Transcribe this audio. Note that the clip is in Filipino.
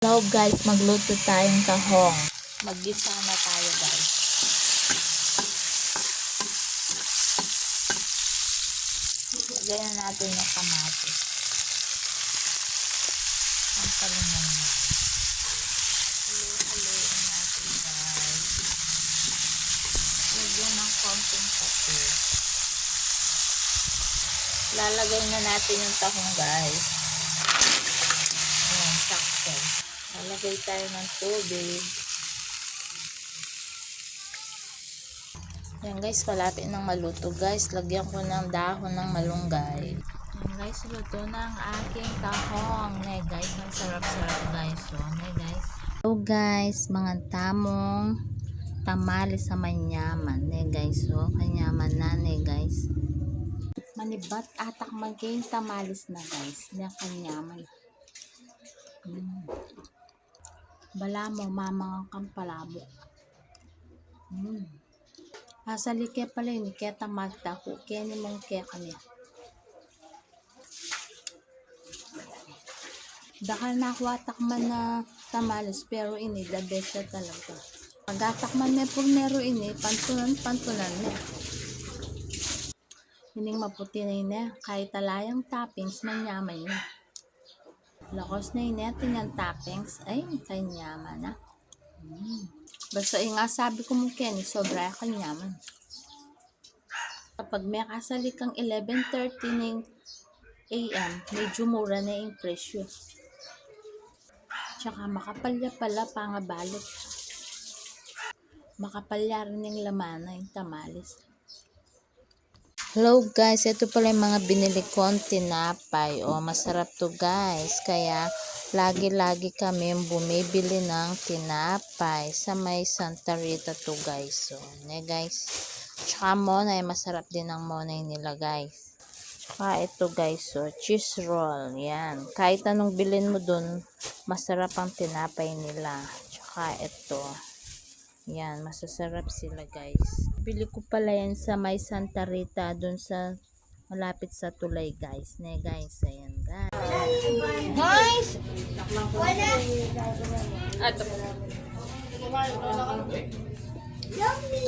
Hello guys, magluto tayong tahong. Maggisa na tayo guys. Lagyan na natin yung kamatis. Ang talungan na. Halo-haloin natin guys. Lagyan ng konting kape. Lalagay na natin yung tahong guys. Ayan, sakto. Lalagay tayo ng tubig. Yan guys, palapit ng maluto guys. Lagyan ko ng dahon ng malunggay. Yan guys, luto na ang aking tahong. Ne guys, ang sarap-sarap guys. So, ne guys. Hello guys, mga tamong tamales sa manyaman. Ne guys, so kanyaman na ne guys. Manibat atak maging tamales na guys. Ne kanyaman. Bala mo mamang kang palabok. Asali kaya pala yun, kaya tamagta ko, kaya ni mong kaya kanya. Dakal na ako atakman na tamales, pero ini, the best na talaga. Pag atakman na purnero ini, pantunan na. Hining maputi na yun kahit talayang toppings, manyaman yun. Lakos na yun tingnan toppings, ay, kanyaman na. Basta nga sabi ko mo Kenny, sobra kanyaman. Kapag may kasali kang 11:30 ng AM, medyo mura na yung presyo. Tsaka makapalya pala pangabalot. Makapalya rin yung laman na yung tamales. Hello guys, ito pala yung mga binili kong tinapay. O, masarap to guys. Kaya, lagi-lagi kami bumibili ng tinapay sa may Santa Rita to guys. So, ne guys. Tsaka monay, masarap din ang monay nila guys. Tsaka ito guys, so cheese roll. Yan. Kahit anong bilhin mo dun, masarap ang tinapay nila. Tsaka ito. Yan, masasarap sila guys. Bili ko pala yan sa may Santa Rita, dun sa malapit sa tulay guys. Ne guys, ayan guys. Guys! Ato. Yummy!